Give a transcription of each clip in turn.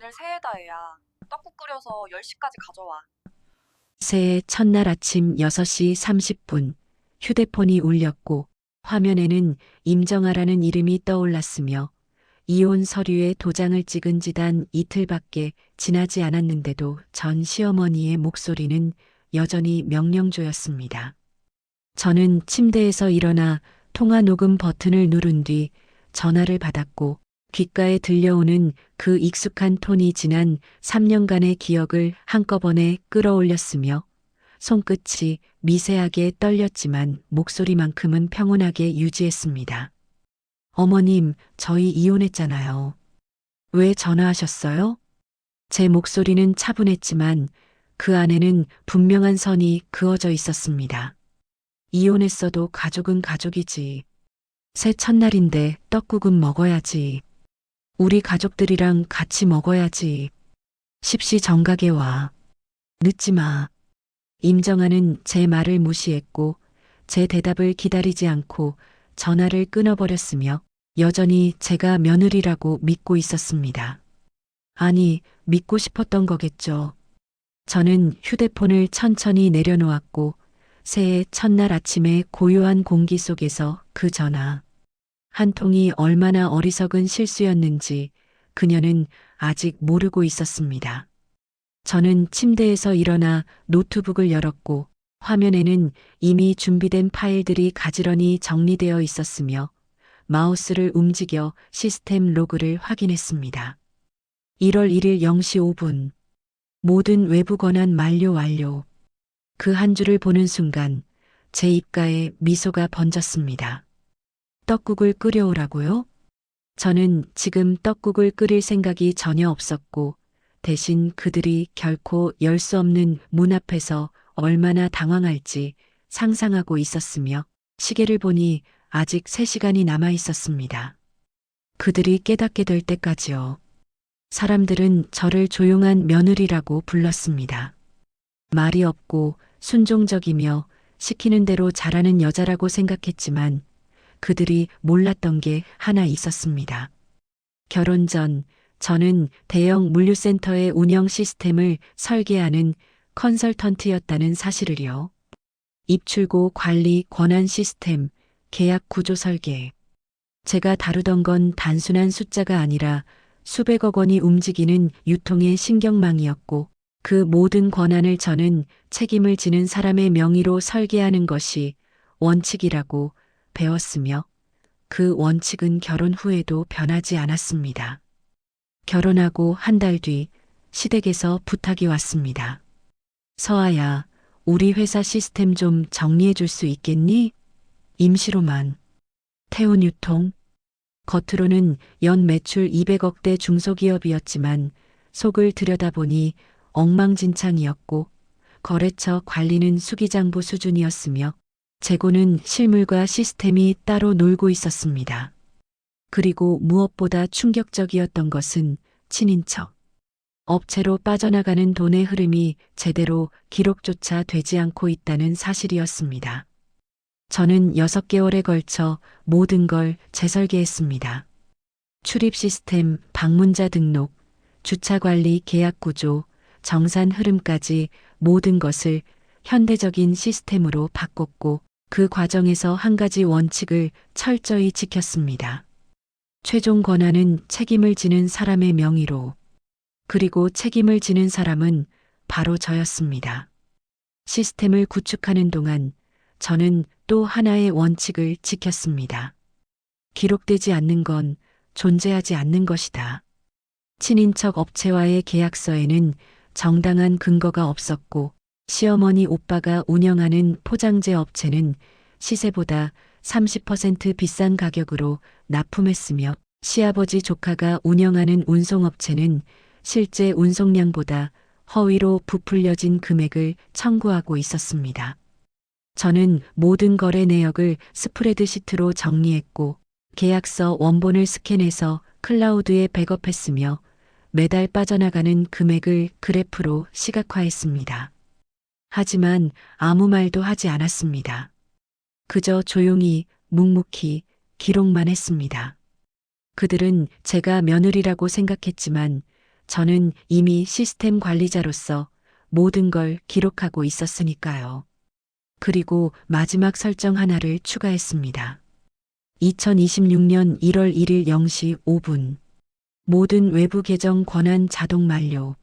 오늘 새해다 애야. 떡국 끓여서 10시까지 가져와. 새해 첫날 아침 6시 30분 휴대폰이 울렸고 화면에는 임정아라는 이름이 떠올랐으며 이혼 서류에 도장을 찍은 지 단 이틀밖에 지나지 않았는데도 전 시어머니의 목소리는 여전히 명령조였습니다. 저는 침대에서 일어나 통화 녹음 버튼을 누른 뒤 전화를 받았고 귓가에 들려오는 그 익숙한 톤이 지난 3년간의 기억을 한꺼번에 끌어올렸으며 손끝이 미세하게 떨렸지만 목소리만큼은 평온하게 유지했습니다. 어머님, 저희 이혼했잖아요. 왜 전화하셨어요? 제 목소리는 차분했지만 그 안에는 분명한 선이 그어져 있었습니다. 이혼했어도 가족은 가족이지. 새 첫날인데 떡국은 먹어야지. 우리 가족들이랑 같이 먹어야지. 십시 정각에 와. 늦지 마. 임정아는 제 말을 무시했고 제 대답을 기다리지 않고 전화를 끊어버렸으며 여전히 제가 며느리라고 믿고 있었습니다. 아니, 믿고 싶었던 거겠죠. 저는 휴대폰을 천천히 내려놓았고 새해 첫날 아침의 고요한 공기 속에서 그 전화 한 통이 얼마나 어리석은 실수였는지 그녀는 아직 모르고 있었습니다. 저는 침대에서 일어나 노트북을 열었고 화면에는 이미 준비된 파일들이 가지런히 정리되어 있었으며 마우스를 움직여 시스템 로그를 확인했습니다. 1월 1일 0시 5분. 모든 외부 권한 완료. 그 한 줄을 보는 순간 제 입가에 미소가 번졌습니다. 떡국을 끓여오라고요? 저는 지금 떡국을 끓일 생각이 전혀 없었고 대신 그들이 결코 열 수 없는 문 앞에서 얼마나 당황할지 상상하고 있었으며 시계를 보니 아직 3시간이 남아 있었습니다. 그들이 깨닫게 될 때까지요. 사람들은 저를 조용한 며느리라고 불렀습니다. 말이 없고 순종적이며 시키는 대로 잘하는 여자라고 생각했지만 그들이 몰랐던 게 하나 있었습니다. 결혼 전 저는 대형 물류센터의 운영 시스템을 설계하는 컨설턴트였다는 사실을요. 입출고 관리 권한 시스템, 계약 구조 설계. 제가 다루던 건 단순한 숫자가 아니라 수백억 원이 움직이는 유통의 신경망이었고 그 모든 권한을 저는 책임을 지는 사람의 명의로 설계하는 것이 원칙이라고 배웠으며 그 원칙은 결혼 후에도 변하지 않았습니다. 결혼하고 한 달 뒤 시댁에서 부탁이 왔습니다. 서아야, 우리 회사 시스템 좀 정리해 줄 수 있겠니? 임시로만. 태운 유통. 겉으로는 연 매출 200억대 중소기업이었지만 속을 들여다보니 엉망진창이었고 거래처 관리는 수기장부 수준이었으며 재고는 실물과 시스템이 따로 놀고 있었습니다. 그리고 무엇보다 충격적이었던 것은 친인척. 업체로 빠져나가는 돈의 흐름이 제대로 기록조차 되지 않고 있다는 사실이었습니다. 저는 6개월에 걸쳐 모든 걸 재설계했습니다. 출입 시스템, 방문자 등록, 주차 관리 계약 구조, 정산 흐름까지 모든 것을 현대적인 시스템으로 바꿨고 그 과정에서 한 가지 원칙을 철저히 지켰습니다. 최종 권한은 책임을 지는 사람의 명의로, 그리고 책임을 지는 사람은 바로 저였습니다. 시스템을 구축하는 동안 저는 또 하나의 원칙을 지켰습니다. 기록되지 않는 건 존재하지 않는 것이다. 친인척 업체와의 계약서에는 정당한 근거가 없었고 시어머니 오빠가 운영하는 포장재 업체는 시세보다 30% 비싼 가격으로 납품했으며 시아버지 조카가 운영하는 운송업체는 실제 운송량보다 허위로 부풀려진 금액을 청구하고 있었습니다. 저는 모든 거래 내역을 스프레드시트로 정리했고 계약서 원본을 스캔해서 클라우드에 백업했으며 매달 빠져나가는 금액을 그래프로 시각화했습니다. 하지만 아무 말도 하지 않았습니다. 그저 조용히 묵묵히 기록만 했습니다. 그들은 제가 며느리라고 생각했지만 저는 이미 시스템 관리자로서 모든 걸 기록하고 있었으니까요. 그리고 마지막 설정 하나를 추가했습니다. 2026년 1월 1일 0시 5분. 모든 외부 계정 권한 자동 만료.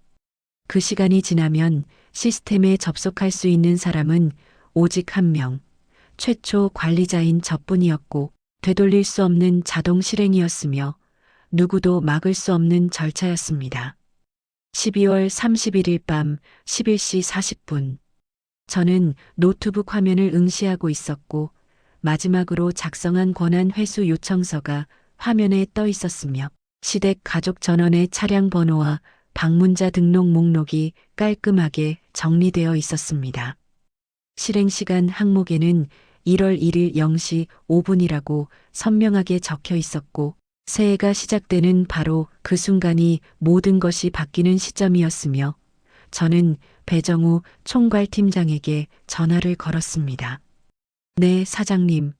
그 시간이 지나면 시스템에 접속할 수 있는 사람은 오직 한 명, 최초 관리자인 저뿐이었고 되돌릴 수 없는 자동 실행이었으며 누구도 막을 수 없는 절차였습니다. 12월 31일 밤 11시 40분. 저는 노트북 화면을 응시하고 있었고 마지막으로 작성한 권한 회수 요청서가 화면에 떠 있었으며 시댁 가족 전원의 차량 번호와 방문자 등록 목록이 깔끔하게 정리되어 있었습니다. 실행 시간 항목에는 1월 1일 0시 5분이라고 선명하게 적혀 있었고 새해가 시작되는 바로 그 순간이 모든 것이 바뀌는 시점이었으며 저는 배정우 총괄팀장에게 전화를 걸었습니다. 네, 사장님.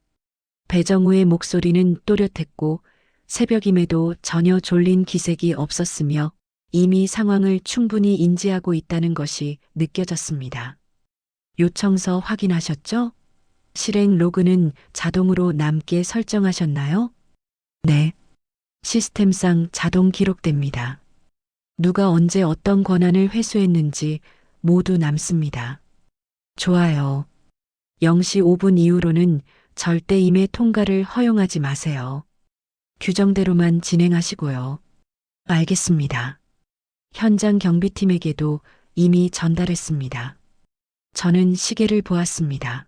배정우의 목소리는 또렷했고 새벽임에도 전혀 졸린 기색이 없었으며 이미 상황을 충분히 인지하고 있다는 것이 느껴졌습니다. 요청서 확인하셨죠? 실행 로그는 자동으로 남게 설정하셨나요? 네. 시스템상 자동 기록됩니다. 누가 언제 어떤 권한을 회수했는지 모두 남습니다. 좋아요. 0시 5분 이후로는 절대 임의 통과를 허용하지 마세요. 규정대로만 진행하시고요. 알겠습니다. 현장 경비팀에게도 이미 전달했습니다. 저는 시계를 보았습니다.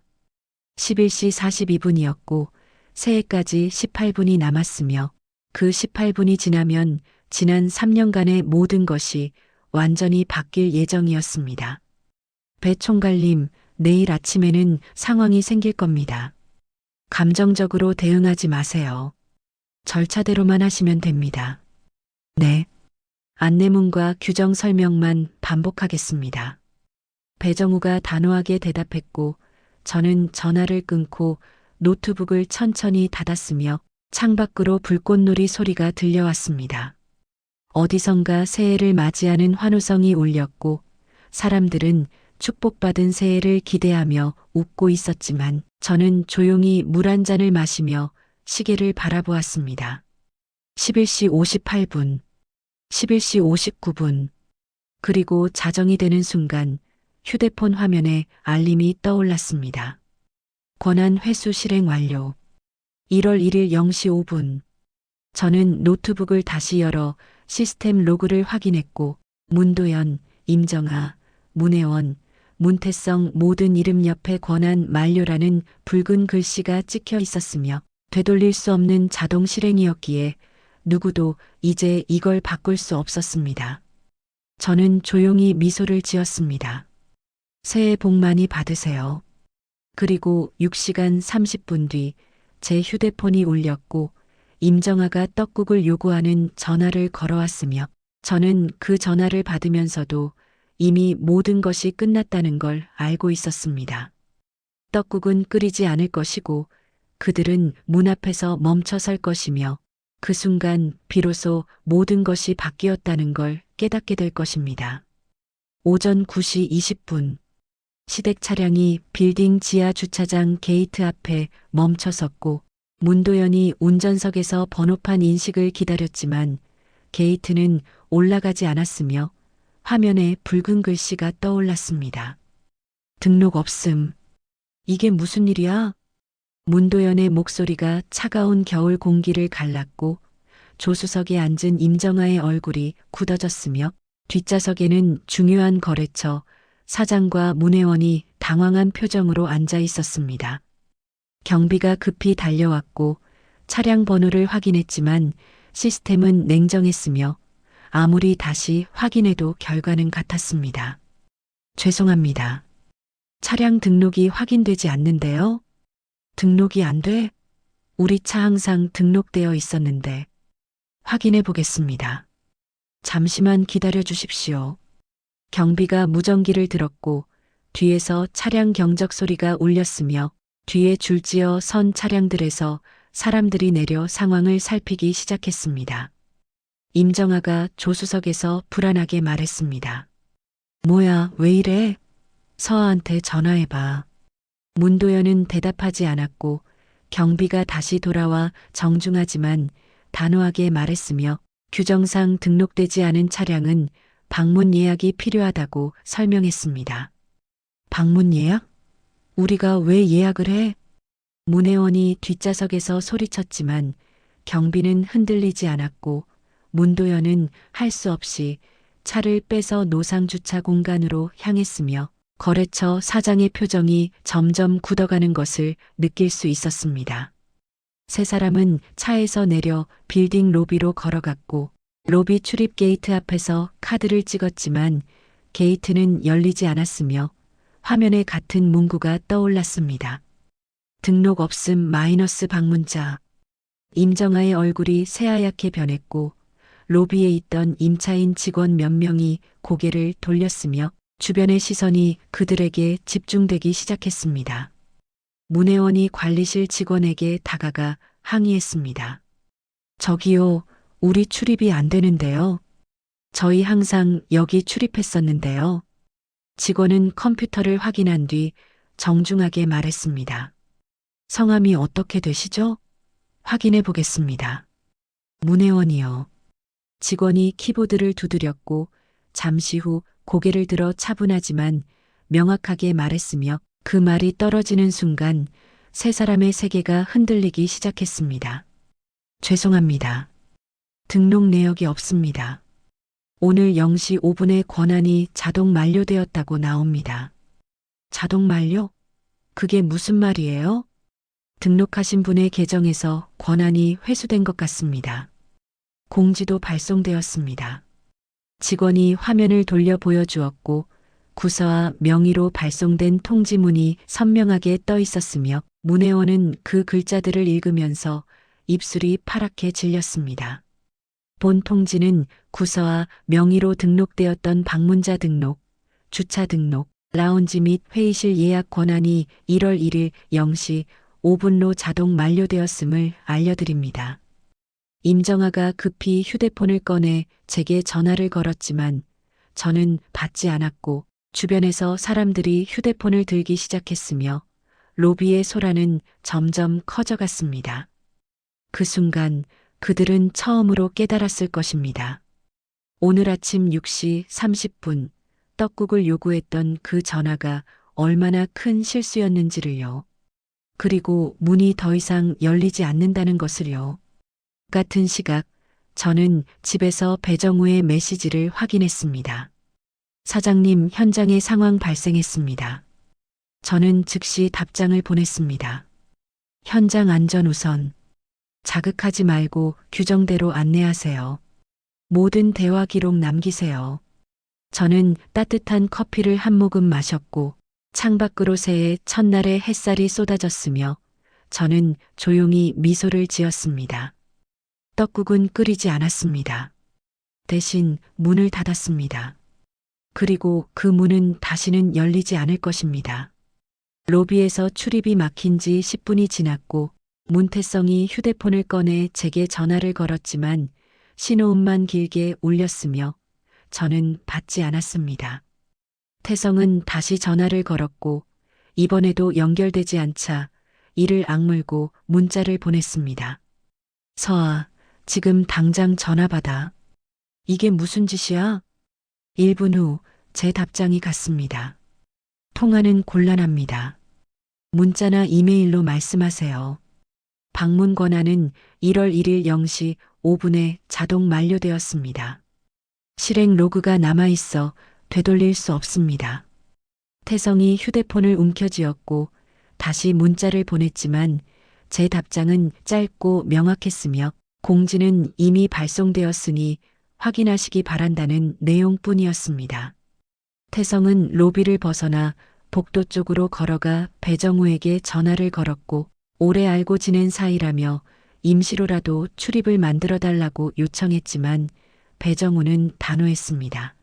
11시 42분이었고 새해까지 18분이 남았으며 그 18분이 지나면 지난 3년간의 모든 것이 완전히 바뀔 예정이었습니다. 배 총괄님, 내일 아침에는 상황이 생길 겁니다. 감정적으로 대응하지 마세요. 절차대로만 하시면 됩니다. 네. 안내문과 규정 설명만 반복하겠습니다. 배정우가 단호하게 대답했고 저는 전화를 끊고 노트북을 천천히 닫았으며 창밖으로 불꽃놀이 소리가 들려왔습니다. 어디선가 새해를 맞이하는 환호성이 울렸고 사람들은 축복받은 새해를 기대하며 웃고 있었지만 저는 조용히 물 한 잔을 마시며 시계를 바라보았습니다. 11시 58분, 11시 59분, 그리고 자정이 되는 순간 휴대폰 화면에 알림이 떠올랐습니다. 권한 회수 실행 완료. 1월 1일 0시 5분. 저는 노트북을 다시 열어 시스템 로그를 확인했고 문도연, 임정아, 문혜원, 문태성 모든 이름 옆에 권한 만료라는 붉은 글씨가 찍혀 있었으며 되돌릴 수 없는 자동 실행이었기에 누구도 이제 이걸 바꿀 수 없었습니다. 저는 조용히 미소를 지었습니다. 새해 복 많이 받으세요. 그리고 6시간 30분 뒤 제 휴대폰이 울렸고 임정아가 떡국을 요구하는 전화를 걸어왔으며 저는 그 전화를 받으면서도 이미 모든 것이 끝났다는 걸 알고 있었습니다. 떡국은 끓이지 않을 것이고 그들은 문 앞에서 멈춰 설 것이며 그 순간 비로소 모든 것이 바뀌었다는 걸 깨닫게 될 것입니다. 오전 9시 20분. 시댁 차량이 빌딩 지하 주차장 게이트 앞에 멈춰 섰고 문도연이 운전석에서 번호판 인식을 기다렸지만 게이트는 올라가지 않았으며 화면에 붉은 글씨가 떠올랐습니다. 등록 없음. 이게 무슨 일이야? 문도연의 목소리가 차가운 겨울 공기를 갈랐고 조수석에 앉은 임정아의 얼굴이 굳어졌으며 뒷좌석에는 중요한 거래처 사장과 문혜원이 당황한 표정으로 앉아 있었습니다. 경비가 급히 달려왔고 차량 번호를 확인했지만 시스템은 냉정했으며 아무리 다시 확인해도 결과는 같았습니다. 죄송합니다. 차량 등록이 확인되지 않는데요. 등록이 안 돼? 우리 차 항상 등록되어 있었는데. 확인해 보겠습니다. 잠시만 기다려 주십시오. 경비가 무전기를 들었고 뒤에서 차량 경적 소리가 울렸으며 뒤에 줄지어 선 차량들에서 사람들이 내려 상황을 살피기 시작했습니다. 임정아가 조수석에서 불안하게 말했습니다. 뭐야, 왜 이래? 서아한테 전화해봐. 문도연은 대답하지 않았고 경비가 다시 돌아와 정중하지만 단호하게 말했으며 규정상 등록되지 않은 차량은 방문 예약이 필요하다고 설명했습니다. 방문 예약? 우리가 왜 예약을 해? 문혜원이 뒷좌석에서 소리쳤지만 경비는 흔들리지 않았고 문도연은 할 수 없이 차를 빼서 노상주차 공간으로 향했으며 거래처 사장의 표정이 점점 굳어가는 것을 느낄 수 있었습니다. 세 사람은 차에서 내려 빌딩 로비로 걸어갔고 로비 출입 게이트 앞에서 카드를 찍었지만 게이트는 열리지 않았으며 화면에 같은 문구가 떠올랐습니다. 등록 없음 마이너스 방문자. 임정아의 얼굴이 새하얗게 변했고 로비에 있던 임차인 직원 몇 명이 고개를 돌렸으며 주변의 시선이 그들에게 집중되기 시작했습니다. 문혜원이 관리실 직원에게 다가가 항의했습니다. 저기요, 우리 출입이 안 되는데요. 저희 항상 여기 출입했었는데요. 직원은 컴퓨터를 확인한 뒤 정중하게 말했습니다. 성함이 어떻게 되시죠? 확인해 보겠습니다. 문혜원이요. 직원이 키보드를 두드렸고 잠시 후 고개를 들어 차분하지만 명확하게 말했으며 그 말이 떨어지는 순간 세 사람의 세계가 흔들리기 시작했습니다. 죄송합니다. 등록 내역이 없습니다. 오늘 0시 5분에 권한이 자동 만료되었다고 나옵니다. 자동 만료? 그게 무슨 말이에요? 등록하신 분의 계정에서 권한이 회수된 것 같습니다. 공지도 발송되었습니다. 직원이 화면을 돌려 보여주었고 구서와 명의로 발송된 통지문이 선명하게 떠 있었으며 문혜원은 그 글자들을 읽으면서 입술이 파랗게 질렸습니다. 본 통지는 구서와 명의로 등록되었던 방문자 등록, 주차 등록, 라운지 및 회의실 예약 권한이 1월 1일 0시 5분로 자동 만료되었음을 알려드립니다. 임정아가 급히 휴대폰을 꺼내 제게 전화를 걸었지만 저는 받지 않았고 주변에서 사람들이 휴대폰을 들기 시작했으며 로비의 소란은 점점 커져갔습니다. 그 순간 그들은 처음으로 깨달았을 것입니다. 오늘 아침 6시 30분 떡국을 요구했던 그 전화가 얼마나 큰 실수였는지를요. 그리고 문이 더 이상 열리지 않는다는 것을요. 같은 시각 저는 집에서 배정우의 메시지를 확인했습니다. 사장님, 현장에 상황 발생했습니다. 저는 즉시 답장을 보냈습니다. 현장 안전 우선. 자극하지 말고 규정대로 안내하세요. 모든 대화 기록 남기세요. 저는 따뜻한 커피를 한 모금 마셨고 창밖으로 새해 첫날의 햇살이 쏟아졌으며 저는 조용히 미소를 지었습니다. 떡국은 끓이지 않았습니다. 대신 문을 닫았습니다. 그리고 그 문은 다시는 열리지 않을 것입니다. 로비에서 출입이 막힌 지 10분이 지났고 문태성이 휴대폰을 꺼내 제게 전화를 걸었지만 신호음만 길게 울렸으며 저는 받지 않았습니다. 태성은 다시 전화를 걸었고 이번에도 연결되지 않자 이를 악물고 문자를 보냈습니다. 서아, 지금 당장 전화 받아. 이게 무슨 짓이야? 1분 후 제 답장이 갔습니다. 통화는 곤란합니다. 문자나 이메일로 말씀하세요. 방문 권한은 1월 1일 0시 5분에 자동 만료되었습니다. 실행 로그가 남아있어 되돌릴 수 없습니다. 태성이 휴대폰을 움켜쥐었고 다시 문자를 보냈지만 제 답장은 짧고 명확했으며 공지는 이미 발송되었으니 확인하시기 바란다는 내용뿐이었습니다. 태성은 로비를 벗어나 복도 쪽으로 걸어가 배정우에게 전화를 걸었고 오래 알고 지낸 사이라며 임시로라도 출입을 만들어달라고 요청했지만 배정우는 단호했습니다.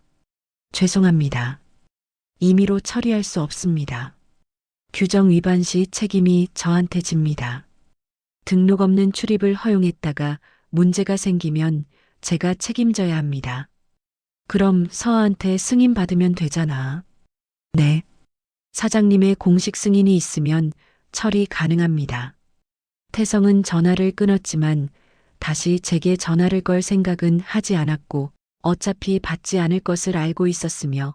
죄송합니다. 임의로 처리할 수 없습니다. 규정 위반 시 책임이 저한테 집니다. 등록 없는 출입을 허용했다가 문제가 생기면 제가 책임져야 합니다. 그럼 서아한테 승인 받으면 되잖아. 네. 사장님의 공식 승인이 있으면 처리 가능합니다. 태성은 전화를 끊었지만 다시 제게 전화를 걸 생각은 하지 않았고 어차피 받지 않을 것을 알고 있었으며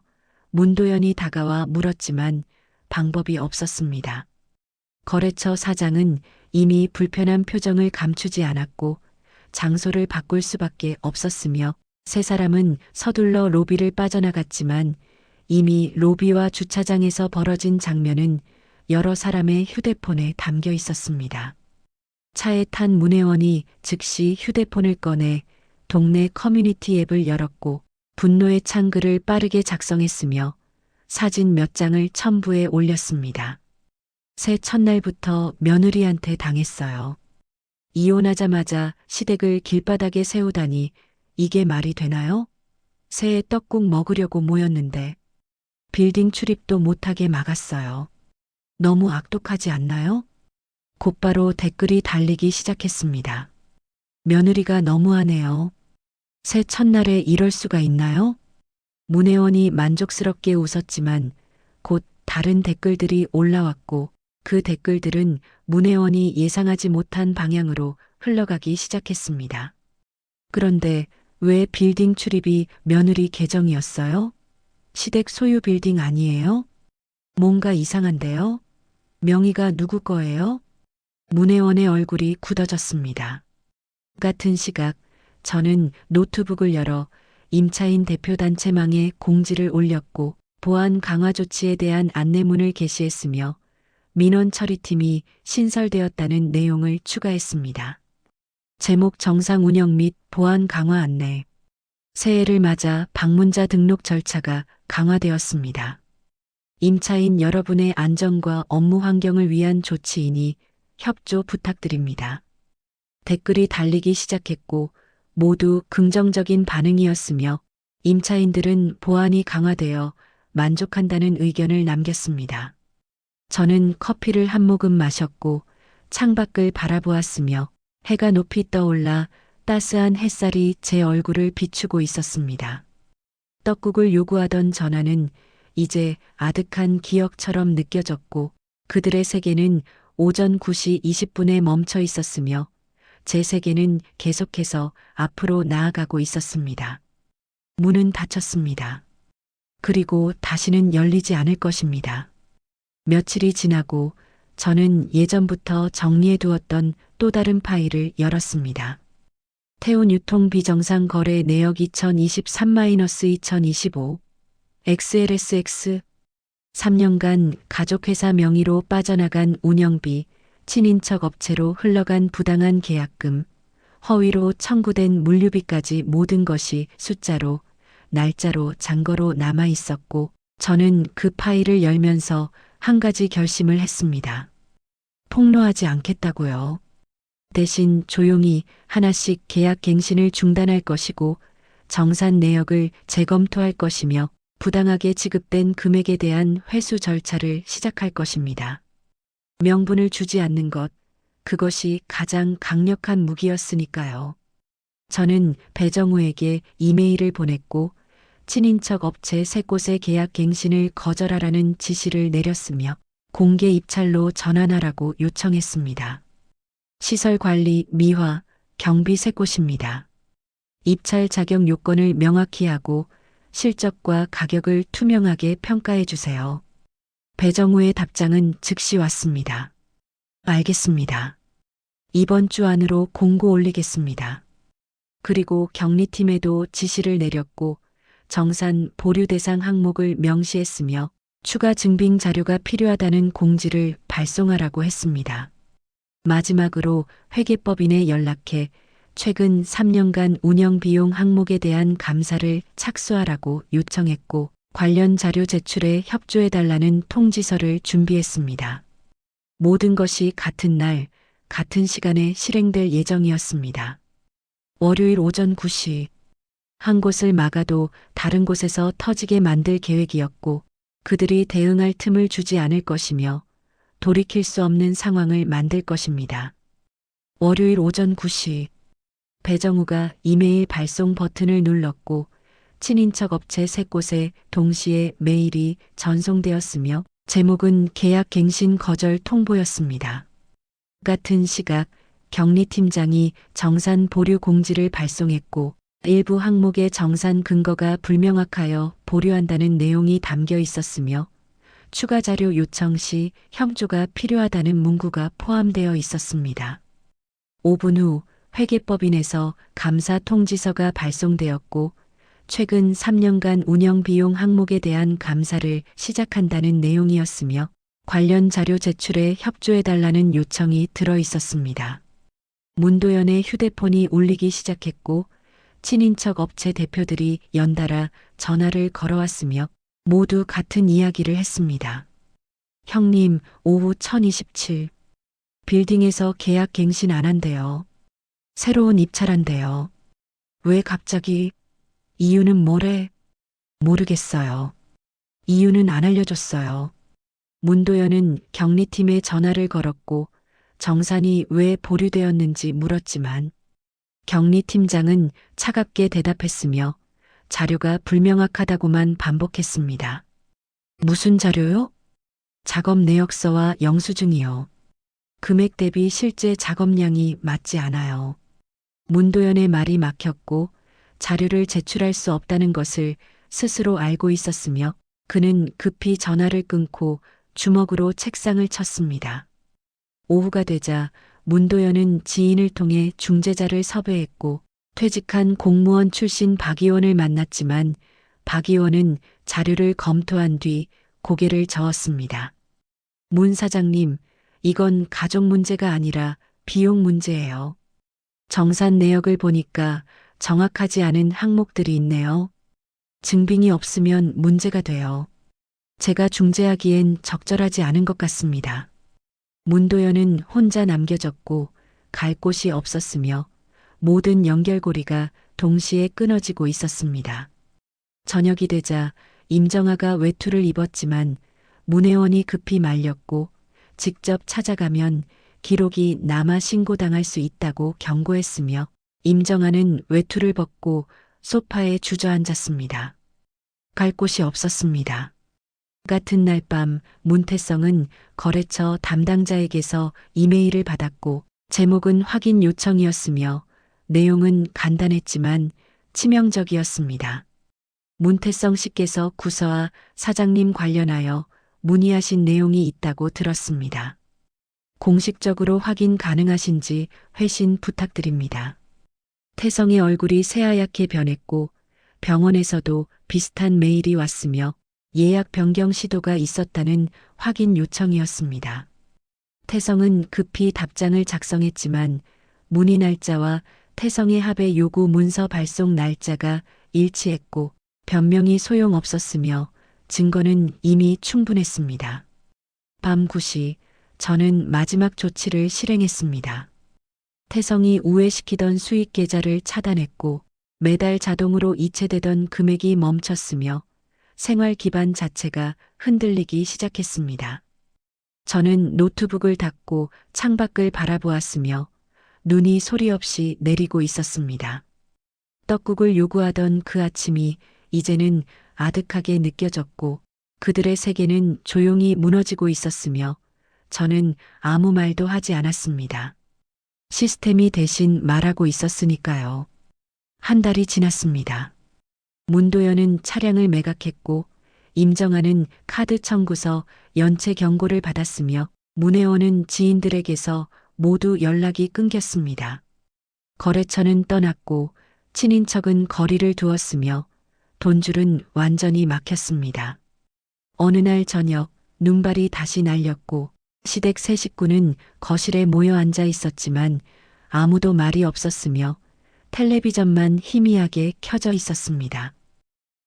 문도연이 다가와 물었지만 방법이 없었습니다. 거래처 사장은 이미 불편한 표정을 감추지 않았고 장소를 바꿀 수밖에 없었으며 세 사람은 서둘러 로비를 빠져나갔지만 이미 로비와 주차장에서 벌어진 장면은 여러 사람의 휴대폰에 담겨 있었습니다. 차에 탄 문혜원이 즉시 휴대폰을 꺼내 동네 커뮤니티 앱을 열었고 분노의 창글을 빠르게 작성했으며 사진 몇 장을 첨부해 올렸습니다. 새 첫날부터 며느리한테 당했어요. 이혼하자마자 시댁을 길바닥에 세우다니 이게 말이 되나요? 새해 떡국 먹으려고 모였는데 빌딩 출입도 못하게 막았어요. 너무 악독하지 않나요? 곧바로 댓글이 달리기 시작했습니다. 며느리가 너무하네요. 새 첫날에 이럴 수가 있나요? 문혜원이 만족스럽게 웃었지만 곧 다른 댓글들이 올라왔고 그 댓글들은 문혜원이 예상하지 못한 방향으로 흘러가기 시작했습니다. 그런데 왜 빌딩 출입이 며느리 계정이었어요? 시댁 소유 빌딩 아니에요? 뭔가 이상한데요? 명의가 누구 거예요? 문혜원의 얼굴이 굳어졌습니다. 같은 시각 저는 노트북을 열어 임차인 대표단체망에 공지를 올렸고 보안 강화 조치에 대한 안내문을 게시했으며 민원 처리팀이 신설되었다는 내용을 추가했습니다. 제목 정상 운영 및 보안 강화 안내. 새해를 맞아 방문자 등록 절차가 강화되었습니다. 임차인 여러분의 안전과 업무 환경을 위한 조치이니 협조 부탁드립니다. 댓글이 달리기 시작했고 모두 긍정적인 반응이었으며 임차인들은 보안이 강화되어 만족한다는 의견을 남겼습니다. 저는 커피를 한 모금 마셨고 창밖을 바라보았으며 해가 높이 떠올라 따스한 햇살이 제 얼굴을 비추고 있었습니다. 떡국을 요구하던 전화는 이제 아득한 기억처럼 느껴졌고 그들의 세계는 오전 9시 20분에 멈춰 있었으며 제 세계는 계속해서 앞으로 나아가고 있었습니다. 문은 닫혔습니다. 그리고 다시는 열리지 않을 것입니다. 며칠이 지나고 저는 예전부터 정리해 두었던 또 다른 파일을 열었습니다. 태운 유통 비정상 거래 내역 2023-2025 XLSX 3년간 가족회사 명의로 빠져나간 운영비, 친인척 업체로 흘러간 부당한 계약금, 허위로 청구된 물류비까지 모든 것이 숫자로, 날짜로, 장거로 남아 있었고 저는 그 파일을 열면서 한 가지 결심을 했습니다. 폭로하지 않겠다고요. 대신 조용히 하나씩 계약 갱신을 중단할 것이고 정산 내역을 재검토할 것이며 부당하게 지급된 금액에 대한 회수 절차를 시작할 것입니다. 명분을 주지 않는 것, 그것이 가장 강력한 무기였으니까요. 저는 배정우에게 이메일을 보냈고 친인척 업체 3곳의 계약 갱신을 거절하라는 지시를 내렸으며 공개 입찰로 전환하라고 요청했습니다. 시설 관리, 미화, 경비 3곳입니다. 입찰 자격 요건을 명확히 하고 실적과 가격을 투명하게 평가해 주세요. 배정우의 답장은 즉시 왔습니다. 알겠습니다. 이번 주 안으로 공고 올리겠습니다. 그리고 경리팀에도 지시를 내렸고 정산 보류 대상 항목을 명시했으며 추가 증빙 자료가 필요하다는 공지를 발송하라고 했습니다. 마지막으로 회계법인에 연락해 최근 3년간 운영 비용 항목에 대한 감사를 착수하라고 요청했고 관련 자료 제출에 협조해달라는 통지서를 준비했습니다. 모든 것이 같은 날, 같은 시간에 실행될 예정이었습니다. 월요일 오전 9시, 한 곳을 막아도 다른 곳에서 터지게 만들 계획이었고 그들이 대응할 틈을 주지 않을 것이며 돌이킬 수 없는 상황을 만들 것입니다. 월요일 오전 9시, 배정우가 이메일 발송 버튼을 눌렀고 친인척 업체 3곳에 동시에 메일이 전송되었으며 제목은 계약 갱신 거절 통보였습니다. 같은 시각 격리팀장이 정산 보류 공지를 발송했고 일부 항목의 정산 근거가 불명확하여 보류한다는 내용이 담겨 있었으며 추가 자료 요청 시 협조가 필요하다는 문구가 포함되어 있었습니다. 5분 후 회계법인에서 감사 통지서가 발송되었고 최근 3년간 운영 비용 항목에 대한 감사를 시작한다는 내용이었으며 관련 자료 제출에 협조해달라는 요청이 들어 있었습니다. 문도연의 휴대폰이 울리기 시작했고 친인척 업체 대표들이 연달아 전화를 걸어왔으며 모두 같은 이야기를 했습니다. 형님, 오후 1027. 빌딩에서 계약 갱신 안 한대요. 새로운 입찰한대요. 왜 갑자기? 이유는 뭐래? 모르겠어요. 이유는 안 알려줬어요. 문도연은 격리팀에 전화를 걸었고 정산이 왜 보류되었는지 물었지만 격리팀장은 차갑게 대답했으며 자료가 불명확하다고만 반복했습니다. 무슨 자료요? 작업 내역서와 영수증이요. 금액 대비 실제 작업량이 맞지 않아요. 문도연의 말이 막혔고 자료를 제출할 수 없다는 것을 스스로 알고 있었으며 그는 급히 전화를 끊고 주먹으로 책상을 쳤습니다. 오후가 되자 문도연은 지인을 통해 중재자를 섭외했고 퇴직한 공무원 출신 박 의원을 만났지만 박 의원은 자료를 검토한 뒤 고개를 저었습니다. 문 사장님, 이건 가족 문제가 아니라 비용 문제예요. 정산 내역을 보니까 정확하지 않은 항목들이 있네요. 증빙이 없으면 문제가 돼요. 제가 중재하기엔 적절하지 않은 것 같습니다. 문도연은 혼자 남겨졌고 갈 곳이 없었으며 모든 연결고리가 동시에 끊어지고 있었습니다. 저녁이 되자 임정아가 외투를 입었지만 문혜원이 급히 말렸고 직접 찾아가면 기록이 남아 신고당할 수 있다고 경고했으며 임정아는 외투를 벗고 소파에 주저앉았습니다. 갈 곳이 없었습니다. 같은 날 밤 문태성은 거래처 담당자에게서 이메일을 받았고 제목은 확인 요청이었으며 내용은 간단했지만 치명적이었습니다. 문태성 씨께서 구서와 사장님 관련하여 문의하신 내용이 있다고 들었습니다. 공식적으로 확인 가능하신지 회신 부탁드립니다. 태성의 얼굴이 새하얗게 변했고 병원에서도 비슷한 메일이 왔으며 예약 변경 시도가 있었다는 확인 요청이었습니다. 태성은 급히 답장을 작성했지만 문의 날짜와 태성의 합의 요구 문서 발송 날짜가 일치했고 변명이 소용없었으며 증거는 이미 충분했습니다. 밤 9시 저는 마지막 조치를 실행했습니다. 태성이 우회시키던 수익 계좌를 차단했고 매달 자동으로 이체되던 금액이 멈췄으며 생활 기반 자체가 흔들리기 시작했습니다. 저는 노트북을 닫고 창밖을 바라보았으며 눈이 소리 없이 내리고 있었습니다. 떡국을 요구하던 그 아침이 이제는 아득하게 느껴졌고 그들의 세계는 조용히 무너지고 있었으며 저는 아무 말도 하지 않았습니다. 시스템이 대신 말하고 있었으니까요. 한 달이 지났습니다. 문도연은 차량을 매각했고 임정아는 카드 청구서 연체 경고를 받았으며 문혜원은 지인들에게서 모두 연락이 끊겼습니다. 거래처는 떠났고 친인척은 거리를 두었으며 돈줄은 완전히 막혔습니다. 어느 날 저녁 눈발이 다시 날렸고 시댁 세 식구는 거실에 모여 앉아 있었지만 아무도 말이 없었으며 텔레비전만 희미하게 켜져 있었습니다.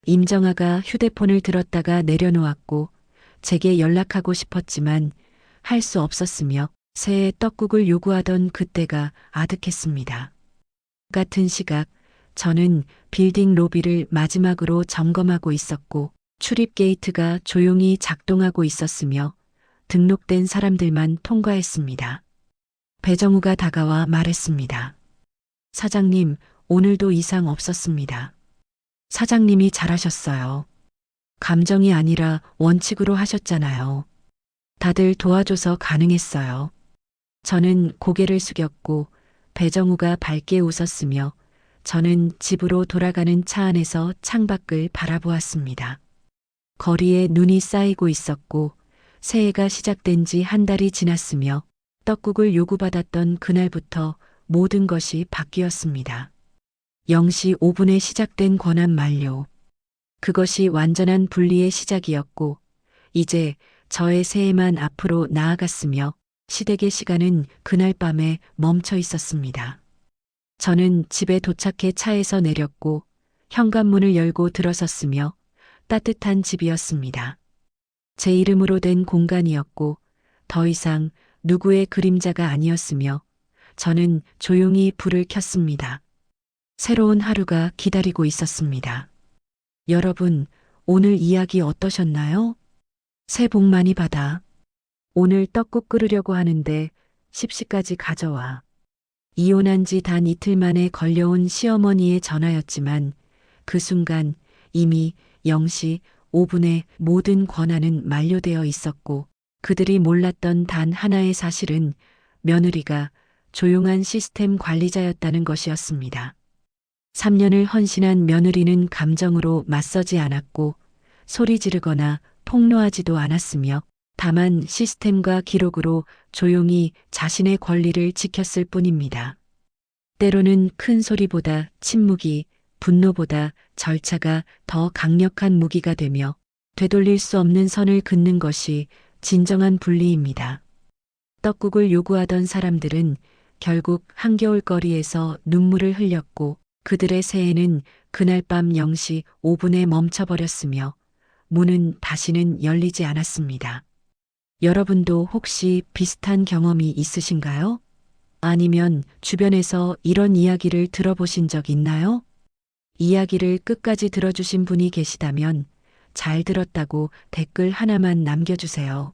임정아가 휴대폰을 들었다가 내려놓았고 제게 연락하고 싶었지만 할 수 없었으며 새해 떡국을 요구하던 그때가 아득했습니다. 같은 시각 저는 빌딩 로비를 마지막으로 점검하고 있었고 출입 게이트가 조용히 작동하고 있었으며 등록된 사람들만 통과했습니다. 배정우가 다가와 말했습니다. 사장님, 오늘도 이상 없었습니다. 사장님이 잘하셨어요. 감정이 아니라 원칙으로 하셨잖아요. 다들 도와줘서 가능했어요. 저는 고개를 숙였고 배정우가 밝게 웃었으며 저는 집으로 돌아가는 차 안에서 창밖을 바라보았습니다. 거리에 눈이 쌓이고 있었고 새해가 시작된 지 한 달이 지났으며 떡국을 요구받았던 그날부터 모든 것이 바뀌었습니다. 0시 5분에 시작된 권한 만료. 그것이 완전한 분리의 시작이었고 이제 저의 새해만 앞으로 나아갔으며 시댁의 시간은 그날 밤에 멈춰 있었습니다. 저는 집에 도착해 차에서 내렸고 현관문을 열고 들어섰으며 따뜻한 집이었습니다. 제 이름으로 된 공간이었고 더 이상 누구의 그림자가 아니었으며 저는 조용히 불을 켰습니다. 새로운 하루가 기다리고 있었습니다. 여러분, 오늘 이야기 어떠셨나요? 새해 복 많이 받아. 오늘 떡국 끓으려고 하는데 십시까지 가져와. 이혼한 지 단 이틀 만에 걸려온 시어머니의 전화였지만 그 순간 이미 0시 5분에 모든 권한은 만료되어 있었고 그들이 몰랐던 단 하나의 사실은 며느리가 조용한 시스템 관리자였다는 것이었습니다. 3년을 헌신한 며느리는 감정으로 맞서지 않았고 소리 지르거나 폭로하지도 않았으며 다만 시스템과 기록으로 조용히 자신의 권리를 지켰을 뿐입니다. 때로는 큰 소리보다 침묵이, 분노보다 절차가 더 강력한 무기가 되며 되돌릴 수 없는 선을 긋는 것이 진정한 분리입니다. 떡국을 요구하던 사람들은 결국 한겨울거리에서 눈물을 흘렸고 그들의 새해는 그날 밤 0시 5분에 멈춰버렸으며 문은 다시는 열리지 않았습니다. 여러분도 혹시 비슷한 경험이 있으신가요? 아니면 주변에서 이런 이야기를 들어보신 적 있나요? 이야기를 끝까지 들어주신 분이 계시다면 잘 들었다고 댓글 하나만 남겨주세요.